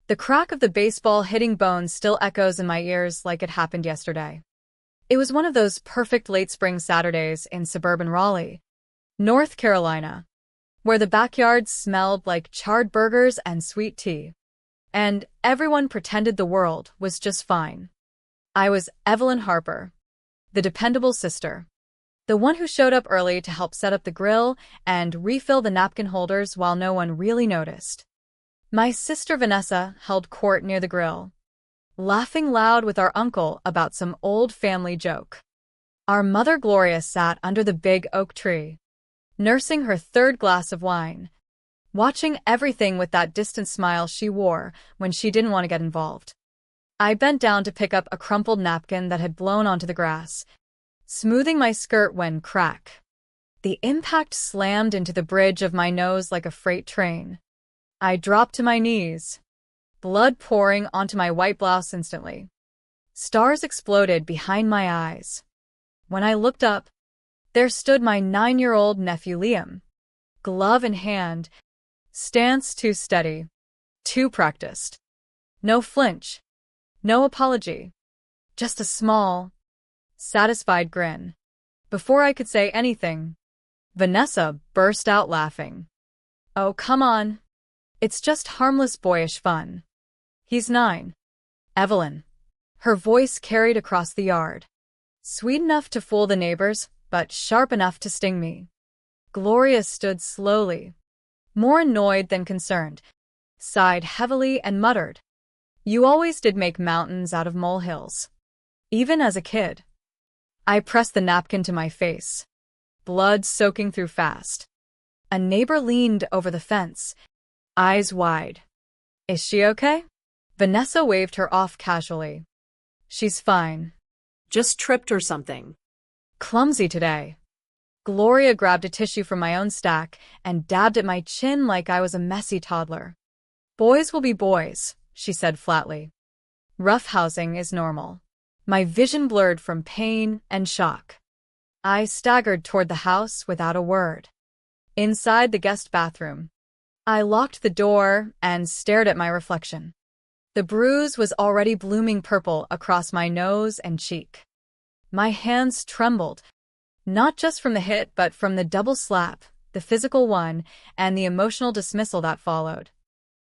The crack of the baseball hitting bone still echoes in my ears like it happened yesterday. It was one of those perfect late spring Saturdays in suburban Raleigh, North Carolina, where the backyard smelled like charred burgers and sweet tea, and everyone pretended the world was just fine. I was Evelyn Harper, the dependable sister, the one who showed up early to help set up the grill and refill the napkin holders while no one really noticed. My sister Vanessa held court near the grill, laughing loud with our uncle about some old family joke. Our mother Gloria sat under the big oak tree, nursing her third glass of wine, watching everything with that distant smile she wore when she didn't want to get involved. I bent down to pick up a crumpled napkin that had blown onto the grass, smoothing my skirt when crack. The impact slammed into the bridge of my nose like a freight train. I dropped to my knees, blood pouring onto my white blouse instantly. Stars exploded behind my eyes. When I looked up, there stood my 9-year-old nephew Liam, glove in hand, stance too steady, too practiced. No flinch, no apology, just a small, satisfied grin. Before I could say anything, Vanessa burst out laughing. "Oh, come on. It's just harmless boyish fun. He's 9. Evelyn." Her voice carried across the yard. Sweet enough to fool the neighbors, but sharp enough to sting me. Gloria stood slowly, more annoyed than concerned, sighed heavily and muttered, "You always did make mountains out of molehills, even as a kid." I pressed the napkin to my face, blood soaking through fast. A neighbor leaned over the fence, eyes wide. "Is she okay?" Vanessa waved her off casually. "She's fine. Just tripped or something." "Clumsy today." Gloria grabbed a tissue from my own stack and dabbed at my chin like I was a messy toddler. "Boys will be boys," she said flatly. "Roughhousing is normal." My vision blurred from pain and shock. I staggered toward the house without a word. Inside the guest bathroom, I locked the door and stared at my reflection. The bruise was already blooming purple across my nose and cheek. My hands trembled, not just from the hit but from the double slap, the physical one, and the emotional dismissal that followed.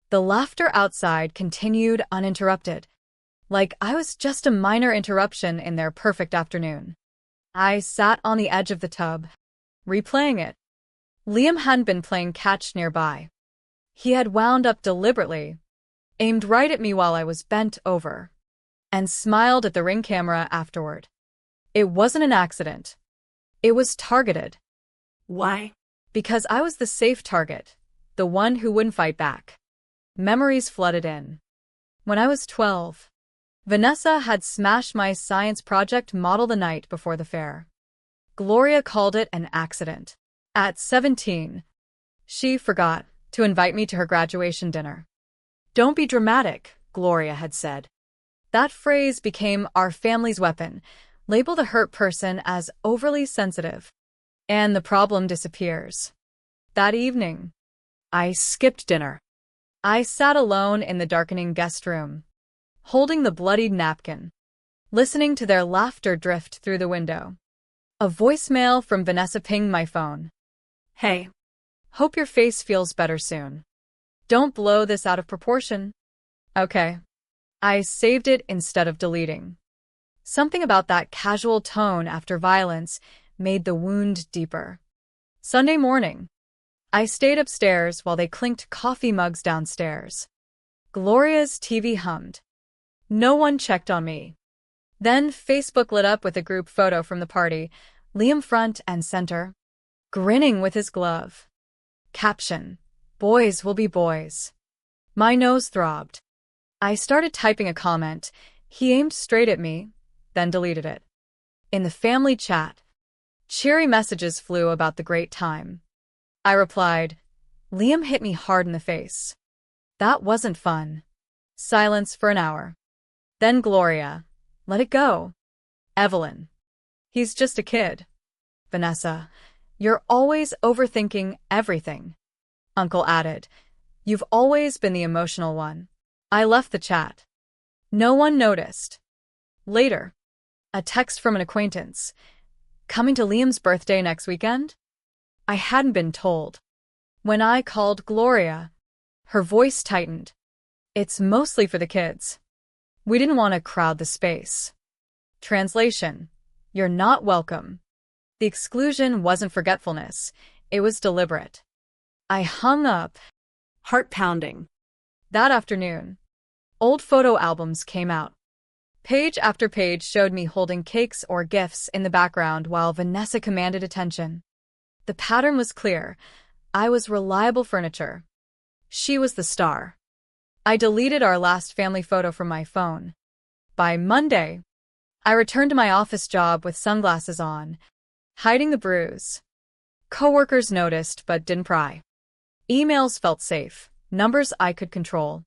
The laughter outside continued uninterrupted, like I was just a minor interruption in their perfect afternoon. I sat on the edge of the tub, replaying it. Liam hadn't been playing catch nearby. He had wound up deliberately, aimed right at me while I was bent over, and smiled at the ring camera afterward. It wasn't an accident. It was targeted. Why? Because I was the safe target, the one who wouldn't fight back. Memories flooded in. When I was 12, Vanessa had smashed my science project model the night before the fair. Gloria called it an accident. At 17, she forgot to invite me to her graduation dinner. "Don't be dramatic," Gloria had said. That phrase became our family's weapon, labeled a hurt person as overly sensitive, and the problem disappears. That evening, I skipped dinner. I sat alone in the darkening guest room, holding the bloodied napkin, listening to their laughter drift through the window. A voicemail from Vanessa pinged my phone. "Hey, hope your face feels better soon. Don't blow this out of proportion." "Okay." I saved it instead of deleting. Something about that casual tone after violence made the wound deeper. Sunday morning, I stayed upstairs while they clinked coffee mugs downstairs. Gloria's TV hummed. No one checked on me. Then Facebook lit up with a group photo from the party, Liam front and center, grinning with his glove. Caption: "Boys will be boys." My nose throbbed. I started typing a comment. He aimed straight at me, then deleted it. In the family chat, cheery messages flew about the great time. I replied, "Liam hit me hard in the face. That wasn't fun." Silence for an hour. Then Gloria, "Let it go. Evelyn, he's just a kid." Vanessa, "You're always overthinking everything." Uncle added, "You've always been the emotional one." I left the chat. No one noticed. Later, a text from an acquaintance. Coming to Liam's birthday next weekend? I hadn't been told. When I called Gloria, her voice tightened. It's mostly for the kids. We didn't want to crowd the space. Translation: You're not welcome. The exclusion wasn't forgetfulness. It was deliberate. I hung up. Heart pounding. That afternoon, old photo albums came out. Page after page showed me holding cakes or gifts in the background while Vanessa commanded attention. The pattern was clear. I was reliable furniture. She was the star. I deleted our last family photo from my phone. By Monday, I returned to my office job with sunglasses on, hiding the bruise. Coworkers noticed but didn't pry. Emails felt safe, numbers I could control.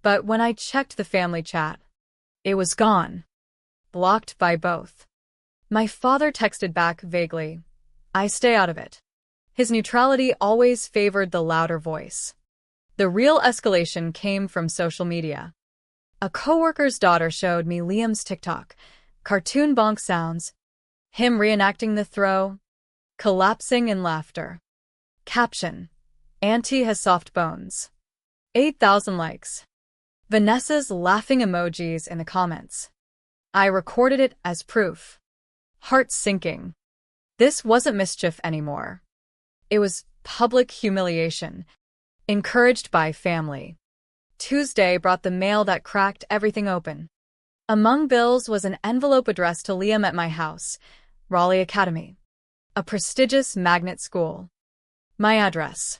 But when I checked the family chat, it was gone. Blocked by both. My father texted back vaguely. I stay out of it. His neutrality always favored the louder voice. The real escalation came from social media. A coworker's daughter showed me Liam's TikTok, cartoon bonk sounds, him reenacting the throw, collapsing in laughter. Caption: Auntie has soft bones. 8,000 likes. Vanessa's laughing emojis in the comments. I recorded it as proof. Heart sinking. This wasn't mischief anymore. It was public humiliation, encouraged by family. Tuesday brought the mail that cracked everything open. Among bills was an envelope addressed to Liam at my house, Raleigh Academy, a prestigious magnet school. My address.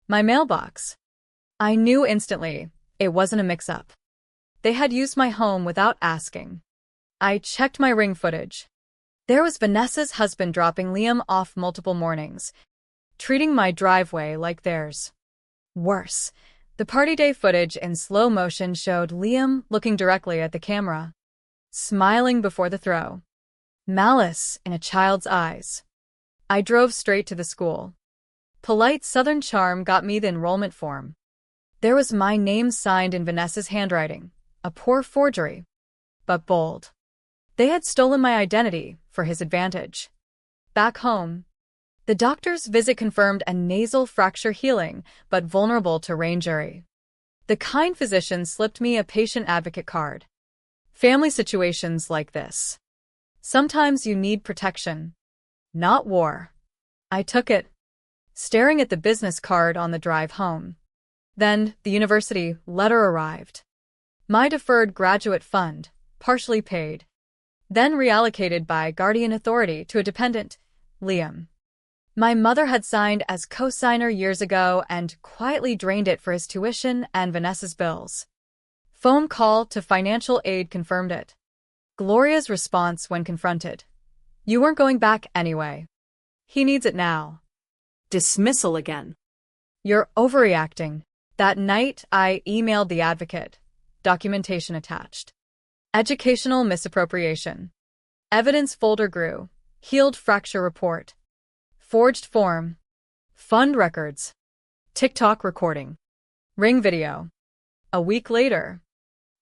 My mailbox. I knew instantly it wasn't a mix-up. They had used my home without asking. I checked my ring footage. There was Vanessa's husband dropping Liam off multiple mornings, treating my driveway like theirs. Worse, the party day footage in slow motion showed Liam looking directly at the camera, smiling before the throw. Malice in a child's eyes. I drove straight to the school. Polite Southern charm got me the enrollment form. There was my name signed in Vanessa's handwriting, a poor forgery, but bold. They had stolen my identity for his advantage. Back home, the doctor's visit confirmed a nasal fracture healing, but vulnerable to rain jury. The kind physician slipped me a patient advocate card. Family situations like this. Sometimes you need protection, not war. I took it, staring at the business card on the drive home. Then, the university letter arrived. My deferred graduate fund, partially paid, then reallocated by guardian authority to a dependent, Liam. My mother had signed as co-signer years ago and quietly drained it for his tuition and Vanessa's bills. Phone call to financial aid confirmed it. Gloria's response when confronted: You weren't going back anyway. He needs it now. Dismissal again. You're overreacting. That night, I emailed the advocate. Documentation attached. Educational misappropriation. Evidence folder grew. Healed fracture report. Forged form. Fund records. TikTok recording. Ring video. A week later,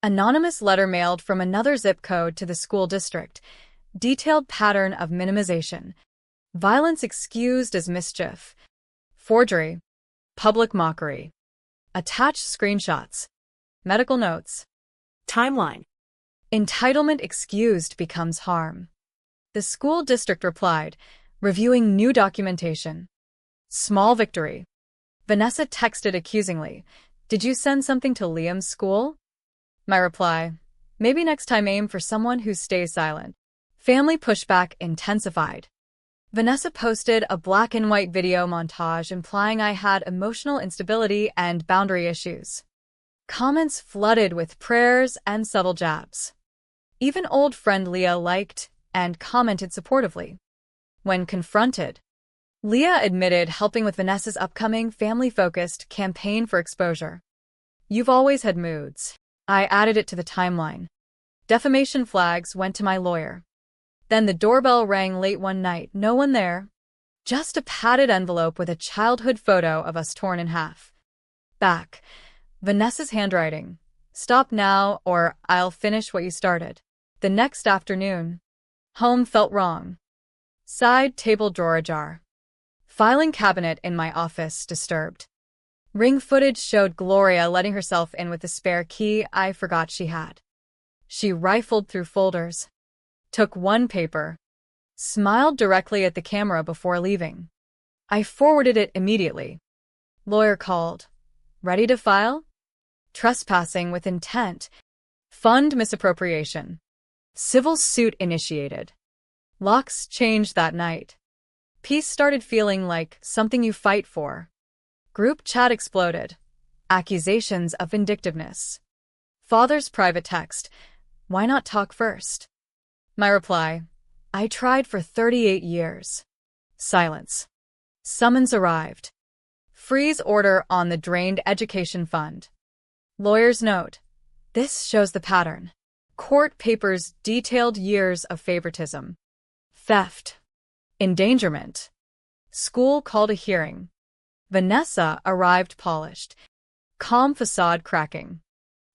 anonymous letter mailed from another zip code to the school district. Detailed pattern of minimization. Violence excused as mischief. Forgery. Public mockery. Attached screenshots. Medical notes. Timeline. Entitlement excused becomes harm. The school district replied, reviewing new documentation. Small victory. Vanessa texted accusingly, Did you send something to Liam's school? My reply, Maybe next time aim for someone who stays silent. Family pushback intensified. Vanessa posted a black and white video montage implying I had emotional instability and boundary issues. Comments flooded with prayers and subtle jabs. Even old friend Leah liked and commented supportively. When confronted, Leah admitted helping with Vanessa's upcoming family-focused campaign for exposure. You've always had moods. I added it to the timeline. Defamation flags went to my lawyer. Then the doorbell rang late one night, no one there. Just a padded envelope with a childhood photo of us torn in half. Back. Vanessa's handwriting. Stop now or I'll finish what you started. The next afternoon. Home felt wrong. Side table drawer ajar. Filing cabinet in my office disturbed. Ring footage showed Gloria letting herself in with the spare key I forgot she had. She rifled through folders, took one paper, smiled directly at the camera before leaving. I forwarded it immediately. Lawyer called. Ready to file? Trespassing with intent. Fund misappropriation. Civil suit initiated. Locks changed that night. Peace started feeling like something you fight for. Group chat exploded. Accusations of vindictiveness. Father's private text. Why not talk first? My reply. I tried for 38 years. Silence. Summons arrived. Freeze order on the drained education fund. Lawyer's note. This shows the pattern. Court papers detailed years of favoritism. Theft. Endangerment. School called a hearing. Vanessa arrived polished. Calm facade cracking.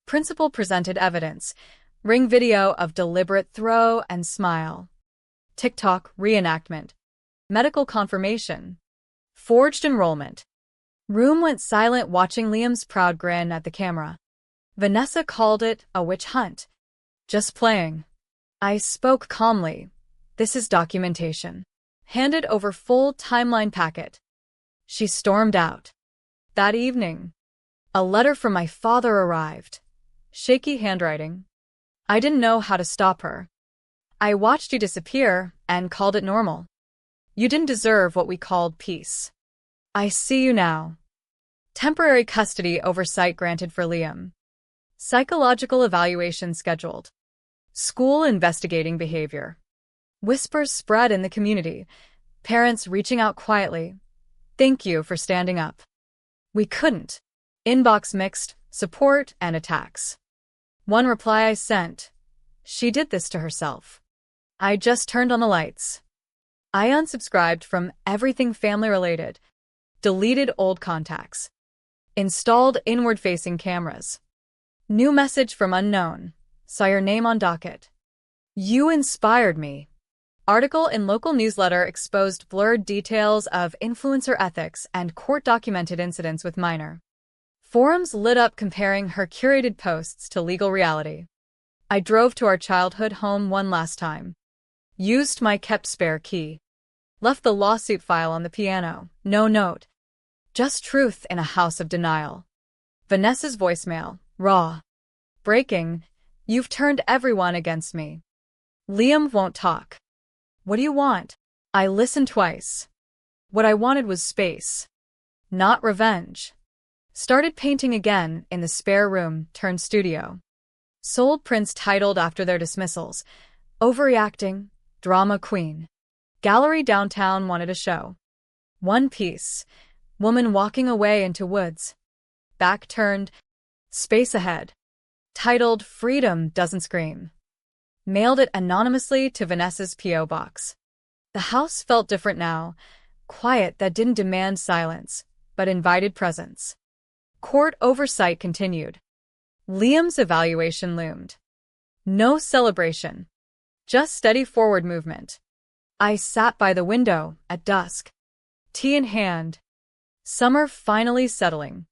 Principal presented evidence. Ring video of deliberate throw and smile. TikTok reenactment. Medical confirmation. Forged enrollment. Room went silent watching Liam's proud grin at the camera. Vanessa called it a witch hunt. Just playing. I spoke calmly. This is documentation. Handed over full timeline packet. She stormed out. That evening, a letter from my father arrived. Shaky handwriting. I didn't know how to stop her. I watched you disappear and called it normal. You didn't deserve what we called peace. I see you now. Temporary custody oversight granted for Liam. Psychological evaluation scheduled. School investigating behavior. Whispers spread in the community. Parents reaching out quietly. Thank you for standing up. We couldn't. Inbox mixed, support and attacks. One reply I sent. She did this to herself. I just turned on the lights. I unsubscribed from everything family-related. Deleted old contacts. Installed inward-facing cameras. New message from unknown. Saw your name on docket. You inspired me. Article in local newsletter exposed blurred details of influencer ethics and court-documented incidents with minor. Forums lit up comparing her curated posts to legal reality. I drove to our childhood home one last time. Used my kept spare key. Left the lawsuit file on the piano. No note. Just truth in a house of denial. Vanessa's voicemail. Raw. Breaking. You've turned everyone against me. Liam won't talk. What do you want? I listened twice. What I wanted was space. Not revenge. Started painting again in the spare room turned studio. Sold prints titled after their dismissals. Overreacting. Drama queen. Gallery downtown wanted a show. One piece. Woman walking away into woods. Back turned. Space ahead. Titled Freedom Doesn't Scream. Mailed it anonymously to Vanessa's P.O. box. The house felt different now. Quiet that didn't demand silence, but invited presence. Court oversight continued. Liam's evaluation loomed. No celebration. Just steady forward movement. I sat by the window at dusk. Tea in hand. Summer finally settling.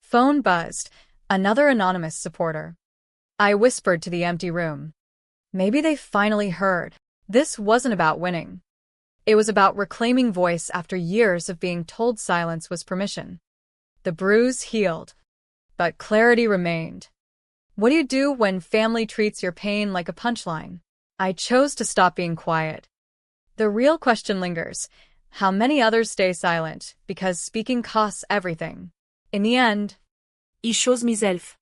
Phone buzzed. Another anonymous supporter. I whispered to the empty room. Maybe they finally heard. This wasn't about winning. It was about reclaiming voice after years of being told silence was permission. The bruise healed, but clarity remained. What do you do when family treats your pain like a punchline? I chose to stop being quiet. The real question lingers. How many others stay silent because speaking costs everything? In the end, I chose myself.